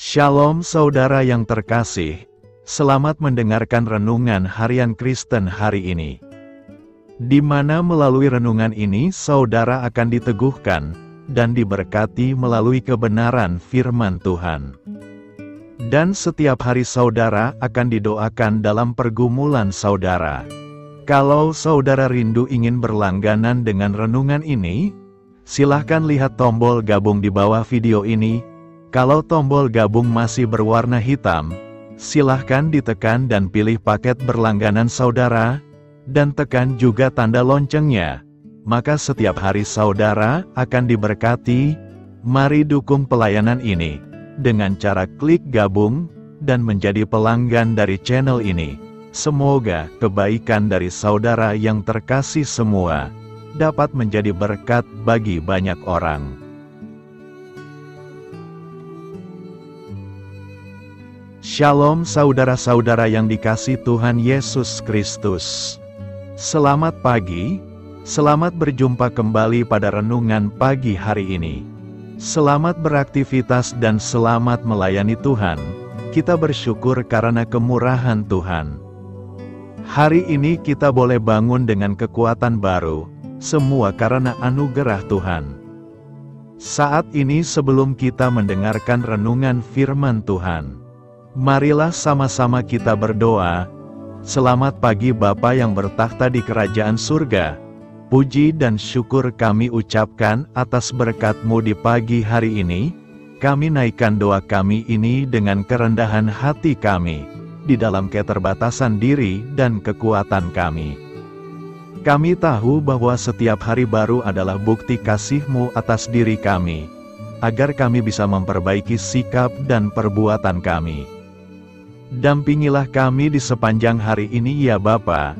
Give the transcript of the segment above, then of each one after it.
Shalom saudara yang terkasih, selamat mendengarkan renungan harian Kristen hari ini. Di mana melalui renungan ini saudara akan diteguhkan dan diberkati melalui kebenaran firman Tuhan. Dan setiap hari saudara akan didoakan dalam pergumulan saudara. Kalau saudara rindu ingin berlangganan dengan renungan ini, silahkan lihat tombol gabung di bawah video ini. Kalau tombol gabung masih berwarna hitam, silahkan ditekan dan pilih paket berlangganan saudara, dan tekan juga tanda loncengnya. Maka setiap hari saudara akan diberkati. Mari dukung pelayanan ini dengan cara klik gabung dan menjadi pelanggan dari channel ini. Semoga kebaikan dari saudara yang terkasih semua dapat menjadi berkat bagi banyak orang. Shalom saudara-saudara yang dikasihi Tuhan Yesus Kristus. Selamat pagi, selamat berjumpa kembali pada renungan pagi hari ini. Selamat beraktivitas dan selamat melayani Tuhan. Kita bersyukur karena kemurahan Tuhan. Hari ini kita boleh bangun dengan kekuatan baru, semua karena anugerah Tuhan. Saat ini sebelum kita mendengarkan renungan firman Tuhan, marilah sama-sama kita berdoa. Selamat pagi Bapa yang bertakhta di kerajaan surga. Puji dan syukur kami ucapkan atas berkat-Mu di pagi hari ini. Kami naikkan doa kami ini dengan kerendahan hati kami, di dalam keterbatasan diri dan kekuatan kami. Kami tahu bahwa setiap hari baru adalah bukti kasih-Mu atas diri kami, agar kami bisa memperbaiki sikap dan perbuatan kami. Dampingilah kami di sepanjang hari ini ya Bapa,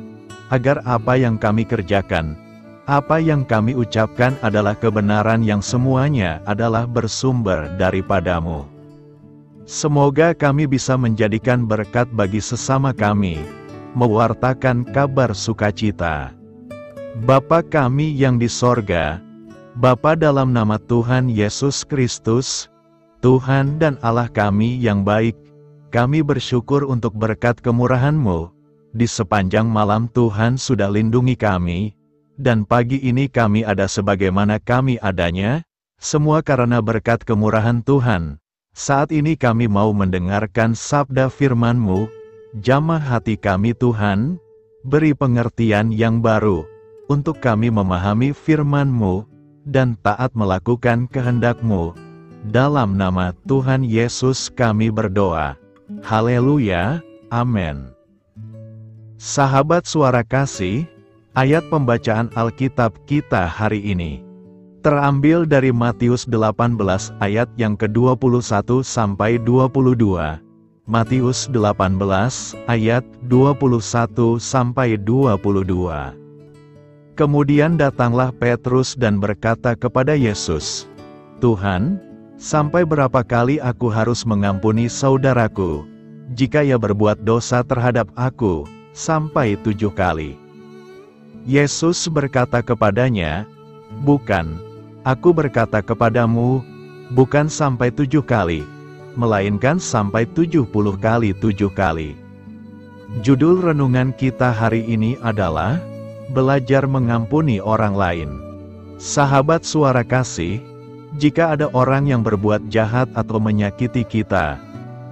agar apa yang kami kerjakan, apa yang kami ucapkan adalah kebenaran yang semuanya adalah bersumber daripada-Mu. Semoga kami bisa menjadikan berkat bagi sesama kami, mewartakan kabar sukacita. Bapa kami yang di sorga, Bapa dalam nama Tuhan Yesus Kristus, Tuhan dan Allah kami yang baik, kami bersyukur untuk berkat kemurahan-Mu. Di sepanjang malam Tuhan sudah lindungi kami, dan pagi ini kami ada sebagaimana kami adanya, semua karena berkat kemurahan Tuhan. Saat ini kami mau mendengarkan sabda firman-Mu, jamah hati kami Tuhan, beri pengertian yang baru, untuk kami memahami firman-Mu, dan taat melakukan kehendak-Mu. Dalam nama Tuhan Yesus kami berdoa. Haleluya, amin. Sahabat suara kasih, ayat pembacaan Alkitab kita hari ini terambil dari Matius 18 ayat yang ke-21 sampai 22. Matius 18 ayat 21 sampai 22. Kemudian datanglah Petrus dan berkata kepada Yesus, "Tuhan, sampai berapa kali aku harus mengampuni saudaraku, jika ia berbuat dosa terhadap aku, sampai 7 kali?" Yesus berkata kepadanya, "Bukan, aku berkata kepadamu, bukan sampai 7 kali, melainkan sampai 70 kali 7 kali." Judul renungan kita hari ini adalah, Belajar Mengampuni Orang Lain. Sahabat suara kasih, jika ada orang yang berbuat jahat atau menyakiti kita,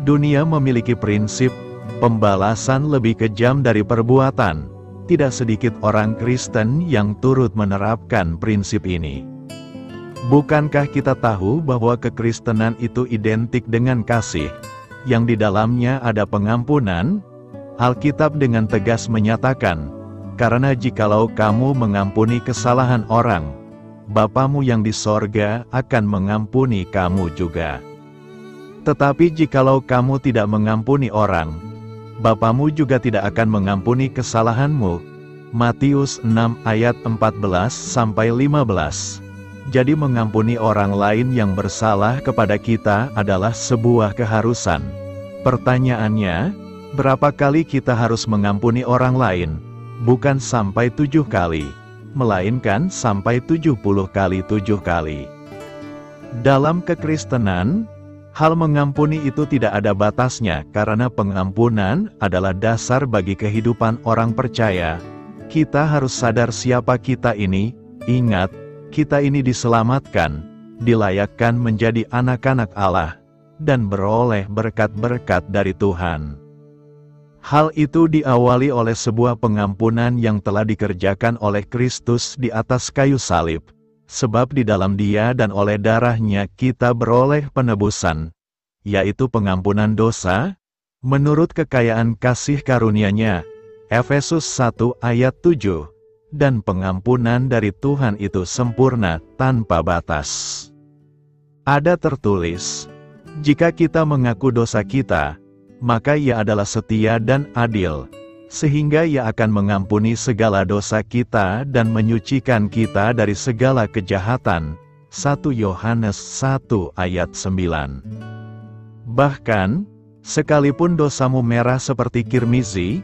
dunia memiliki prinsip, pembalasan lebih kejam dari perbuatan. Tidak sedikit orang Kristen yang turut menerapkan prinsip ini. Bukankah kita tahu bahwa kekristenan itu identik dengan kasih, yang di dalamnya ada pengampunan? Alkitab dengan tegas menyatakan, "Karena jikalau kamu mengampuni kesalahan orang, Bapamu yang di sorga akan mengampuni kamu juga. Tetapi jikalau kamu tidak mengampuni orang, Bapamu juga tidak akan mengampuni kesalahanmu." Matius 6 ayat 14-15. Jadi mengampuni orang lain yang bersalah kepada kita adalah sebuah keharusan. Pertanyaannya, berapa kali kita harus mengampuni orang lain? Bukan sampai 7 kali. Melainkan sampai 70 kali 7 kali. Dalam kekristenan, Hal mengampuni itu tidak ada batasnya karena pengampunan adalah dasar bagi kehidupan orang percaya. Kita harus sadar siapa kita ini. Ingat, kita ini diselamatkan, dilayakkan menjadi anak-anak Allah, dan beroleh berkat-berkat dari Tuhan. Hal itu diawali oleh sebuah pengampunan yang telah dikerjakan oleh Kristus di atas kayu salib. Sebab di dalam Dia dan oleh darah-Nya kita beroleh penebusan, yaitu pengampunan dosa, menurut kekayaan kasih karunia-Nya, Efesus 1 ayat 7, dan pengampunan dari Tuhan itu sempurna tanpa batas. Ada tertulis, jika kita mengaku dosa kita, maka Ia adalah setia dan adil, sehingga Ia akan mengampuni segala dosa kita dan menyucikan kita dari segala kejahatan. 1 Yohanes 1 ayat 9. Bahkan, sekalipun dosamu merah seperti kirmizi,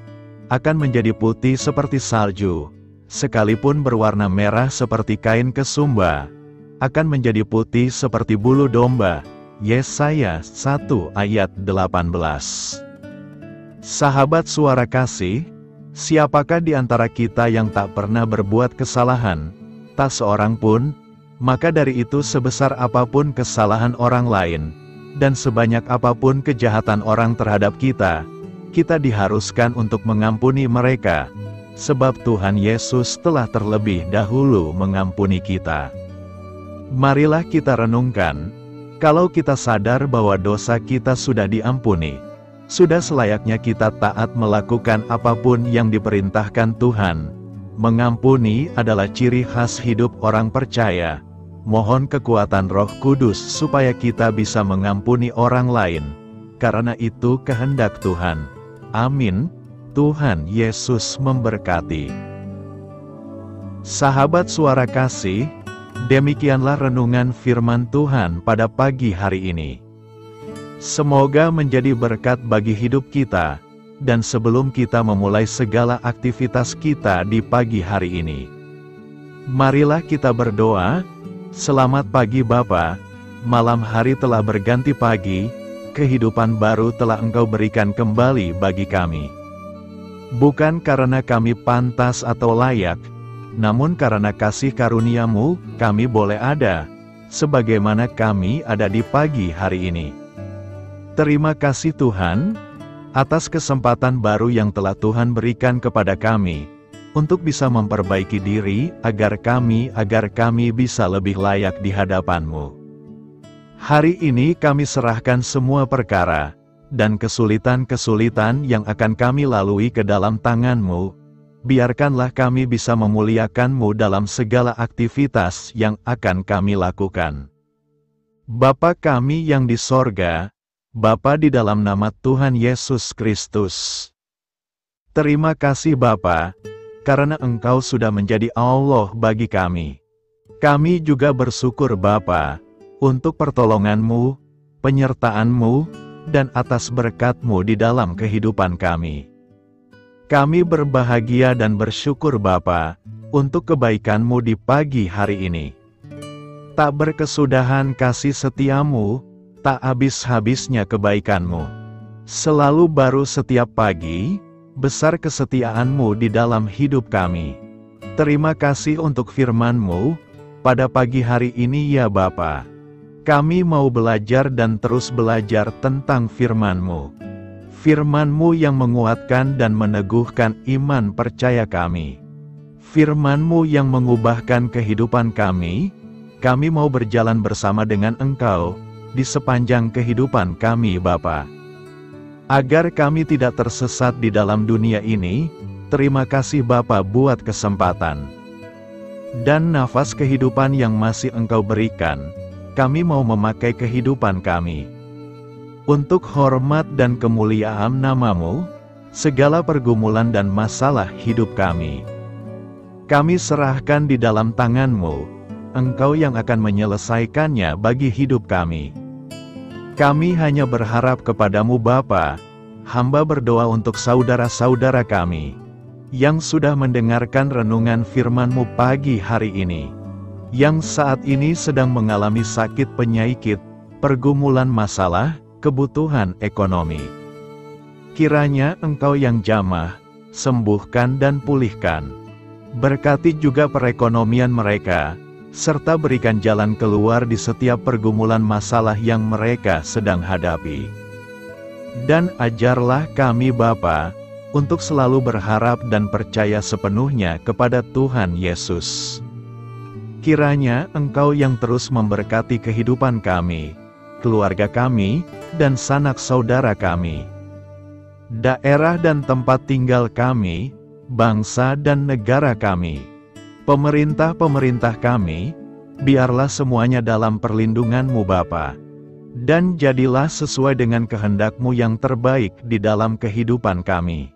akan menjadi putih seperti salju. Sekalipun berwarna merah seperti kain kesumba, akan menjadi putih seperti bulu domba. Yesaya 1 ayat 18. Sahabat suara kasih, siapakah di antara kita yang tak pernah berbuat kesalahan? Tak seorang pun. Maka dari itu sebesar apapun kesalahan orang lain, dan sebanyak apapun kejahatan orang terhadap kita, kita diharuskan untuk mengampuni mereka, sebab Tuhan Yesus telah terlebih dahulu mengampuni kita. Marilah kita renungkan, kalau kita sadar bahwa dosa kita sudah diampuni, sudah selayaknya kita taat melakukan apapun yang diperintahkan Tuhan. Mengampuni adalah ciri khas hidup orang percaya. Mohon kekuatan Roh Kudus supaya kita bisa mengampuni orang lain, karena itu kehendak Tuhan. Amin. Tuhan Yesus memberkati. Sahabat suara kasih, demikianlah renungan firman Tuhan pada pagi hari ini. Semoga menjadi berkat bagi hidup kita, dan sebelum kita memulai segala aktivitas kita di pagi hari ini, marilah kita berdoa. Selamat pagi Bapa, malam hari telah berganti pagi, kehidupan baru telah Engkau berikan kembali bagi kami. Bukan karena kami pantas atau layak, namun karena kasih karunia-Mu, kami boleh ada, sebagaimana kami ada di pagi hari ini. Terima kasih Tuhan, atas kesempatan baru yang telah Tuhan berikan kepada kami, untuk bisa memperbaiki diri, agar kami bisa lebih layak di hadapan-Mu. Hari ini kami serahkan semua perkara, dan kesulitan-kesulitan yang akan kami lalui ke dalam tangan-Mu. Biarkanlah kami bisa memuliakan-Mu dalam segala aktivitas yang akan kami lakukan. Bapa kami yang di sorga, Bapa di dalam nama Tuhan Yesus Kristus. Terima kasih Bapa, karena Engkau sudah menjadi Allah bagi kami. Kami juga bersyukur Bapa, untuk pertolongan-Mu, penyertaan-Mu, dan atas berkat-Mu di dalam kehidupan kami. Kami berbahagia dan bersyukur Bapa, untuk kebaikan-Mu di pagi hari ini. Tak berkesudahan kasih setia-Mu, tak habis-habisnya kebaikan-Mu. Selalu baru setiap pagi, besar kesetiaan-Mu di dalam hidup kami. Terima kasih untuk firman-Mu, pada pagi hari ini ya Bapa. Kami mau belajar dan terus belajar tentang firman-Mu. Firman-Mu yang menguatkan dan meneguhkan iman percaya kami. Firman-Mu yang mengubahkan kehidupan kami mau berjalan bersama dengan Engkau, di sepanjang kehidupan kami Bapa. Agar kami tidak tersesat di dalam dunia ini, terima kasih Bapa buat kesempatan dan nafas kehidupan yang masih Engkau berikan. Kami mau memakai kehidupan kami untuk hormat dan kemuliaan nama-Mu, segala pergumulan dan masalah hidup kami serahkan di dalam tangan-Mu. Engkau yang akan menyelesaikannya bagi hidup kami. Kami hanya berharap kepadamu Bapa. Hamba berdoa untuk saudara-saudara kami yang sudah mendengarkan renungan firman-Mu pagi hari ini, yang saat ini sedang mengalami sakit penyakit, pergumulan masalah, kebutuhan ekonomi. Kiranya Engkau yang jamah, sembuhkan dan pulihkan. Berkati juga perekonomian mereka, serta berikan jalan keluar di setiap pergumulan masalah yang mereka sedang hadapi. Dan ajarlah kami Bapa, untuk selalu berharap dan percaya sepenuhnya kepada Tuhan Yesus. Kiranya Engkau yang terus memberkati kehidupan kami, keluarga kami, dan sanak saudara kami, daerah dan tempat tinggal kami, bangsa dan negara kami, pemerintah-pemerintah kami, biarlah semuanya dalam perlindungan-Mu Bapa. Dan jadilah sesuai dengan kehendak-Mu yang terbaik di dalam kehidupan kami.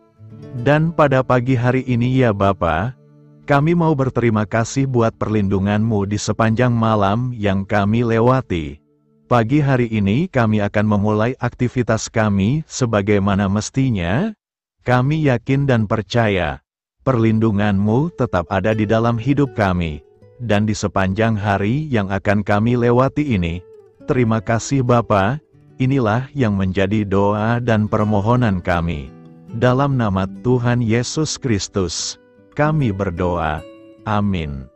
Dan pada pagi hari ini ya Bapa, kami mau berterima kasih buat perlindungan-Mu di sepanjang malam yang kami lewati. Pagi hari ini kami akan memulai aktivitas kami sebagaimana mestinya. Kami yakin dan percaya, perlindungan-Mu tetap ada di dalam hidup kami. Dan di sepanjang hari yang akan kami lewati ini, terima kasih Bapa, inilah yang menjadi doa dan permohonan kami. Dalam nama Tuhan Yesus Kristus, kami berdoa. Amin.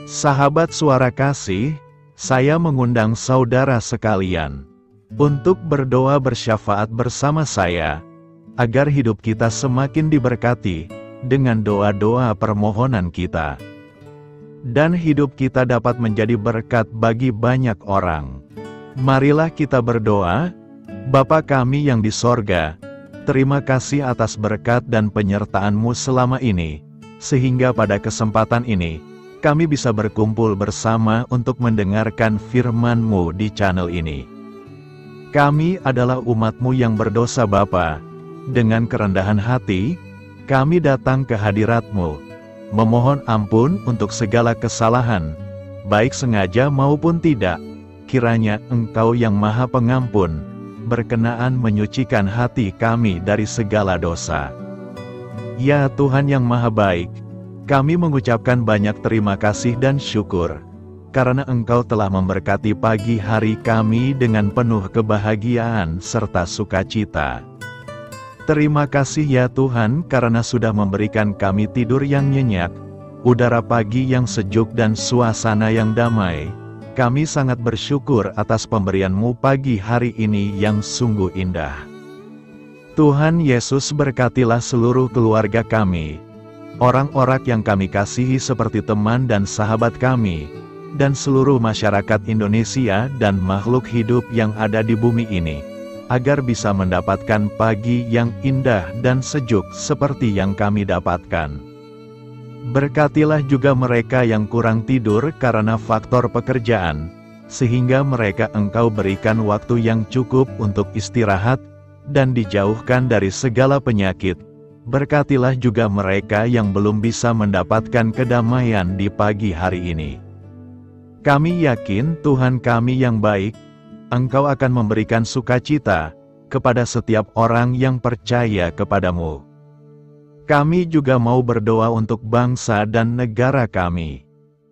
Sahabat Suara Kasih, saya mengundang saudara sekalian untuk berdoa bersyafaat bersama saya, agar hidup kita semakin diberkati dengan doa-doa permohonan kita. Dan hidup kita dapat menjadi berkat bagi banyak orang. Marilah kita berdoa. Bapa kami yang di sorga, terima kasih atas berkat dan penyertaan-Mu selama ini, sehingga pada kesempatan ini, kami bisa berkumpul bersama untuk mendengarkan firman-Mu di channel ini. Kami adalah umat-Mu yang berdosa Bapa. Dengan kerendahan hati, kami datang ke hadirat-Mu, memohon ampun untuk segala kesalahan, baik sengaja maupun tidak. Kiranya Engkau yang Maha Pengampun, berkenaan menyucikan hati kami dari segala dosa. Ya Tuhan yang Maha Baik, kami mengucapkan banyak terima kasih dan syukur, karena Engkau telah memberkati pagi hari kami dengan penuh kebahagiaan serta sukacita. Terima kasih ya Tuhan karena sudah memberikan kami tidur yang nyenyak, udara pagi yang sejuk dan suasana yang damai. Kami sangat bersyukur atas pemberian-Mu pagi hari ini yang sungguh indah. Tuhan Yesus berkatilah seluruh keluarga kami, orang-orang yang kami kasihi seperti teman dan sahabat kami, dan seluruh masyarakat Indonesia dan makhluk hidup yang ada di bumi ini, agar bisa mendapatkan pagi yang indah dan sejuk seperti yang kami dapatkan. Berkatilah juga mereka yang kurang tidur karena faktor pekerjaan, sehingga mereka Engkau berikan waktu yang cukup untuk istirahat, dan dijauhkan dari segala penyakit. Berkatilah juga mereka yang belum bisa mendapatkan kedamaian di pagi hari ini. Kami yakin Tuhan kami yang baik, Engkau akan memberikan sukacita kepada setiap orang yang percaya kepada-Mu. Kami juga mau berdoa untuk bangsa dan negara kami.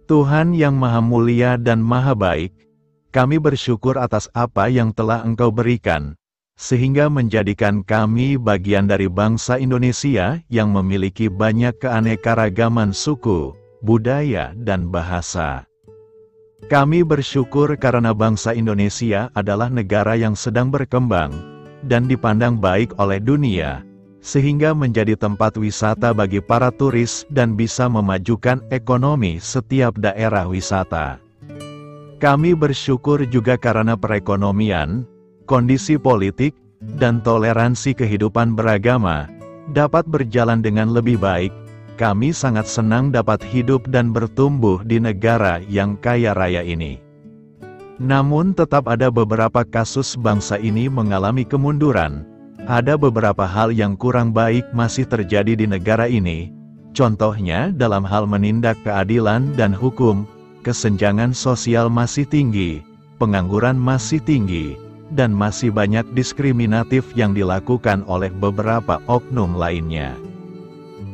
Tuhan yang Maha Mulia dan Maha Baik, kami bersyukur atas apa yang telah Engkau berikan, sehingga menjadikan kami bagian dari bangsa Indonesia yang memiliki banyak keanekaragaman suku, budaya, dan bahasa. Kami bersyukur karena bangsa Indonesia adalah negara yang sedang berkembang, dan dipandang baik oleh dunia, sehingga menjadi tempat wisata bagi para turis dan bisa memajukan ekonomi setiap daerah wisata. Kami bersyukur juga karena perekonomian, kondisi politik, dan toleransi kehidupan beragama dapat berjalan dengan lebih baik. Kami sangat senang dapat hidup dan bertumbuh di negara yang kaya raya ini. Namun tetap ada beberapa kasus bangsa ini mengalami kemunduran. Ada beberapa hal yang kurang baik masih terjadi di negara ini. Contohnya dalam hal menindak keadilan dan hukum, kesenjangan sosial masih tinggi, pengangguran masih tinggi, dan masih banyak diskriminatif yang dilakukan oleh beberapa oknum lainnya.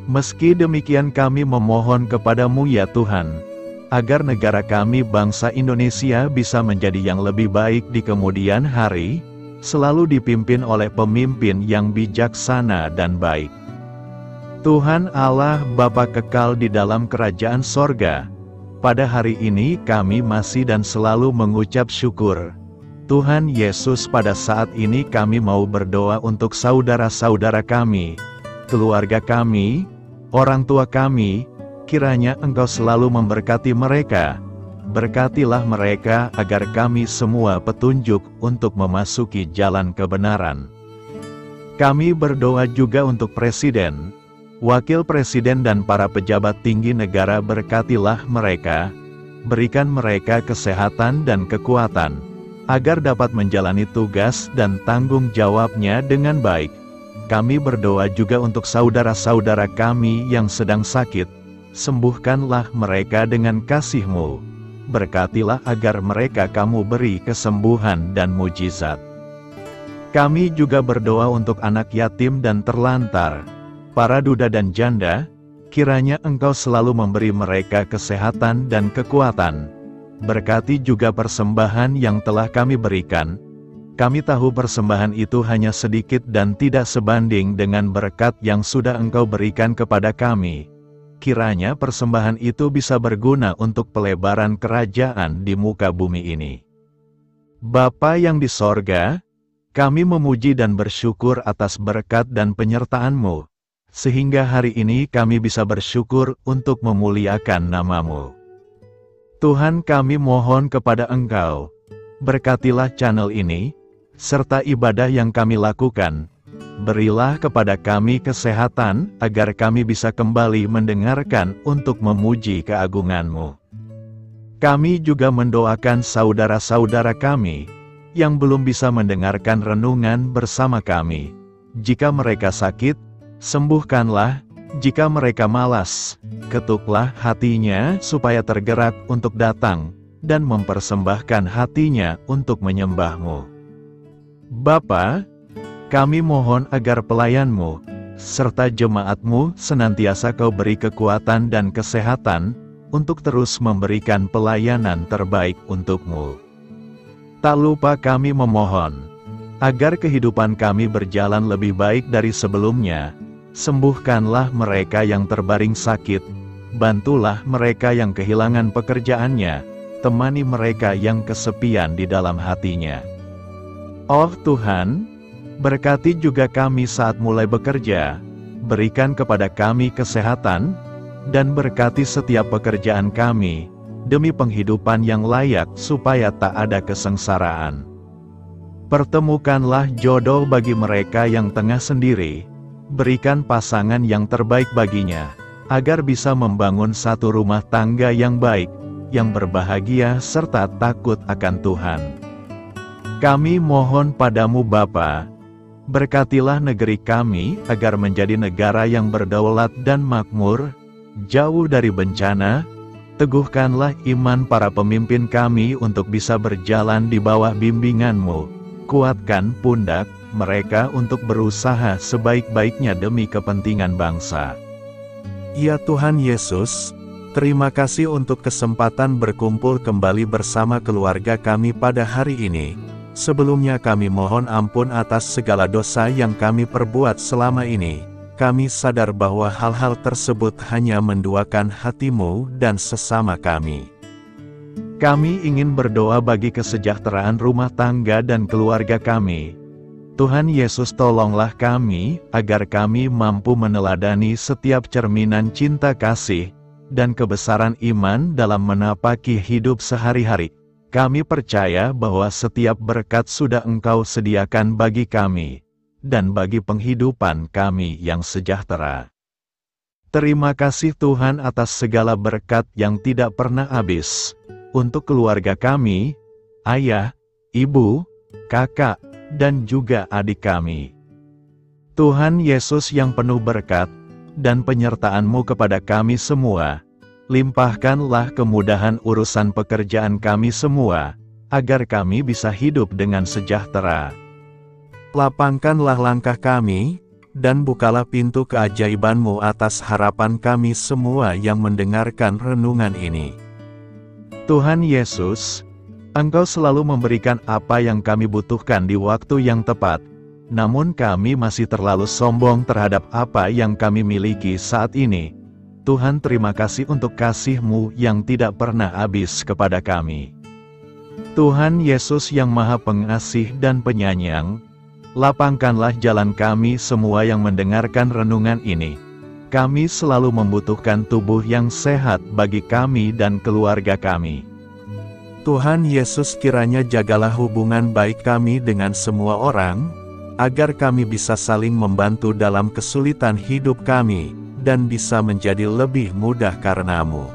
Meski demikian kami memohon kepada-Mu ya Tuhan, agar negara kami bangsa Indonesia bisa menjadi yang lebih baik di kemudian hari, selalu dipimpin oleh pemimpin yang bijaksana dan baik. Tuhan Allah Bapa kekal di dalam kerajaan sorga, pada hari ini kami masih dan selalu mengucap syukur. Tuhan Yesus, pada saat ini kami mau berdoa untuk saudara-saudara kami, keluarga kami, orang tua kami, kiranya Engkau selalu memberkati mereka. Berkatilah mereka agar kami semua petunjuk untuk memasuki jalan kebenaran. Kami berdoa juga untuk Presiden, Wakil Presiden dan para pejabat tinggi negara. Berkatilah mereka, berikan mereka kesehatan dan kekuatan, agar dapat menjalani tugas dan tanggung jawabnya dengan baik. Kami berdoa juga untuk saudara-saudara kami yang sedang sakit, sembuhkanlah mereka dengan kasih-Mu. Berkatilah agar mereka Kamu beri kesembuhan dan mujizat. Kami juga berdoa untuk anak yatim dan terlantar, para duda dan janda, kiranya Engkau selalu memberi mereka kesehatan dan kekuatan. Berkati juga persembahan yang telah kami berikan. Kami tahu persembahan itu hanya sedikit dan tidak sebanding dengan berkat yang sudah Engkau berikan kepada kami. Kiranya persembahan itu bisa berguna untuk pelebaran kerajaan di muka bumi ini. Bapa yang di sorga, kami memuji dan bersyukur atas berkat dan penyertaan-Mu, sehingga hari ini kami bisa bersyukur untuk memuliakan nama-Mu. Tuhan, kami mohon kepada Engkau, berkatilah channel ini, serta ibadah yang kami lakukan. Berilah kepada kami kesehatan, agar kami bisa kembali mendengarkan untuk memuji keagungan-Mu. Kami juga mendoakan saudara-saudara kami, yang belum bisa mendengarkan renungan bersama kami. Jika mereka sakit, sembuhkanlah. Jika mereka malas, ketuklah hatinya supaya tergerak untuk datang, dan mempersembahkan hatinya untuk menyembah-Mu. Bapa, kami mohon agar pelayan-Mu, serta jemaat-Mu senantiasa Kau beri kekuatan dan kesehatan, untuk terus memberikan pelayanan terbaik untuk-Mu. Tak lupa kami memohon, agar kehidupan kami berjalan lebih baik dari sebelumnya. Sembuhkanlah mereka yang terbaring sakit, bantulah mereka yang kehilangan pekerjaannya, temani mereka yang kesepian di dalam hatinya. Oh Tuhan, berkati juga kami saat mulai bekerja, berikan kepada kami kesehatan, dan berkati setiap pekerjaan kami, demi penghidupan yang layak supaya tak ada kesengsaraan. Pertemukanlah jodoh bagi mereka yang tengah sendiri, berikan pasangan yang terbaik baginya, agar bisa membangun satu rumah tangga yang baik, yang berbahagia serta takut akan Tuhan. Kami mohon padamu Bapa, berkatilah negeri kami agar menjadi negara yang berdaulat dan makmur, jauh dari bencana. Teguhkanlah iman para pemimpin kami untuk bisa berjalan di bawah bimbingan-Mu. Kuatkan pundak mereka untuk berusaha sebaik-baiknya demi kepentingan bangsa. Ya Tuhan Yesus, terima kasih untuk kesempatan berkumpul kembali bersama keluarga kami pada hari ini. Sebelumnya kami mohon ampun atas segala dosa yang kami perbuat selama ini. Kami sadar bahwa hal-hal tersebut hanya menduakan hati-Mu dan sesama kami. Kami ingin berdoa bagi kesejahteraan rumah tangga dan keluarga kami. Tuhan Yesus, tolonglah kami, agar kami mampu meneladani setiap cerminan cinta kasih, dan kebesaran iman dalam menapaki hidup sehari-hari. Kami percaya bahwa setiap berkat sudah Engkau sediakan bagi kami, dan bagi penghidupan kami yang sejahtera. Terima kasih Tuhan atas segala berkat yang tidak pernah habis, untuk keluarga kami, ayah, ibu, kakak, dan juga adik kami. Tuhan Yesus yang penuh berkat, dan penyertaan-Mu kepada kami semua, limpahkanlah kemudahan urusan pekerjaan kami semua, agar kami bisa hidup dengan sejahtera. Lapangkanlah langkah kami, dan bukalah pintu keajaiban-Mu atas harapan kami semua yang mendengarkan renungan ini. Tuhan Yesus, Engkau selalu memberikan apa yang kami butuhkan di waktu yang tepat, namun kami masih terlalu sombong terhadap apa yang kami miliki saat ini. Tuhan, terima kasih untuk kasih-Mu yang tidak pernah habis kepada kami. Tuhan Yesus yang Maha Pengasih dan Penyayang, lapangkanlah jalan kami semua yang mendengarkan renungan ini. Kami selalu membutuhkan tubuh yang sehat bagi kami dan keluarga kami. Tuhan Yesus, kiranya jagalah hubungan baik kami dengan semua orang, agar kami bisa saling membantu dalam kesulitan hidup kami, dan bisa menjadi lebih mudah karena-Mu.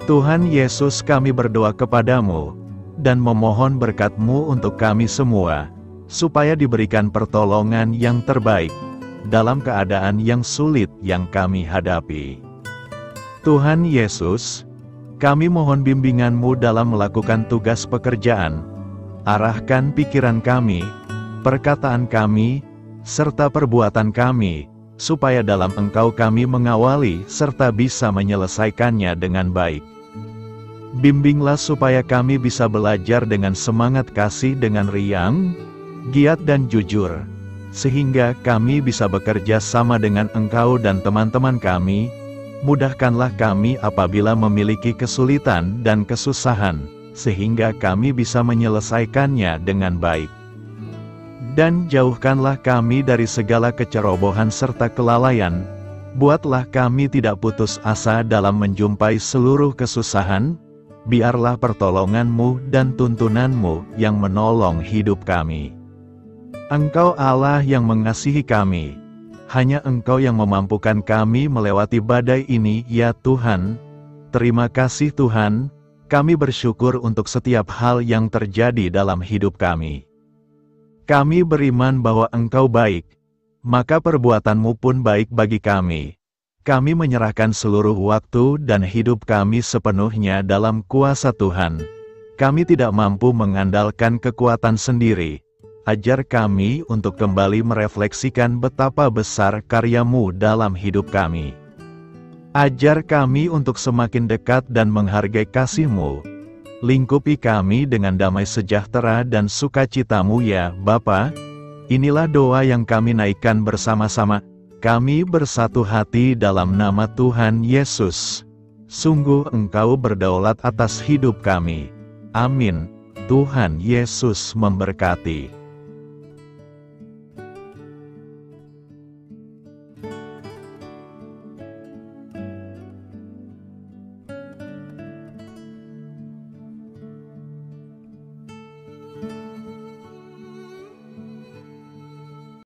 Tuhan Yesus, kami berdoa kepadamu, dan memohon berkat-Mu untuk kami semua, supaya diberikan pertolongan yang terbaik, dalam keadaan yang sulit yang kami hadapi. Tuhan Yesus, kami mohon bimbingan-Mu dalam melakukan tugas pekerjaan. Arahkan pikiran kami, perkataan kami, serta perbuatan kami, supaya dalam Engkau kami mengawali serta bisa menyelesaikannya dengan baik. Bimbinglah supaya kami bisa belajar dengan semangat kasih dengan riang, giat dan jujur, sehingga kami bisa bekerja sama dengan Engkau dan teman-teman kami. Mudahkanlah kami apabila memiliki kesulitan dan kesusahan, sehingga kami bisa menyelesaikannya dengan baik. Dan jauhkanlah kami dari segala kecerobohan serta kelalaian. Buatlah kami tidak putus asa dalam menjumpai seluruh kesusahan. Biarlah pertolongan-Mu dan tuntunan-Mu yang menolong hidup kami. Engkau Allah yang mengasihi kami. Hanya Engkau yang memampukan kami melewati badai ini, ya Tuhan. Terima kasih Tuhan, kami bersyukur untuk setiap hal yang terjadi dalam hidup kami. Kami beriman bahwa Engkau baik, maka perbuatan-Mu pun baik bagi kami. Kami menyerahkan seluruh waktu dan hidup kami sepenuhnya dalam kuasa Tuhan. Kami tidak mampu mengandalkan kekuatan sendiri. Ajar kami untuk kembali merefleksikan betapa besar karya-Mu dalam hidup kami. Ajar kami untuk semakin dekat dan menghargai kasih-Mu. Lingkupi kami dengan damai sejahtera dan sukacita-Mu ya Bapa. Inilah doa yang kami naikkan bersama-sama. Kami bersatu hati dalam nama Tuhan Yesus. Sungguh Engkau berdaulat atas hidup kami. Amin. Tuhan Yesus memberkati.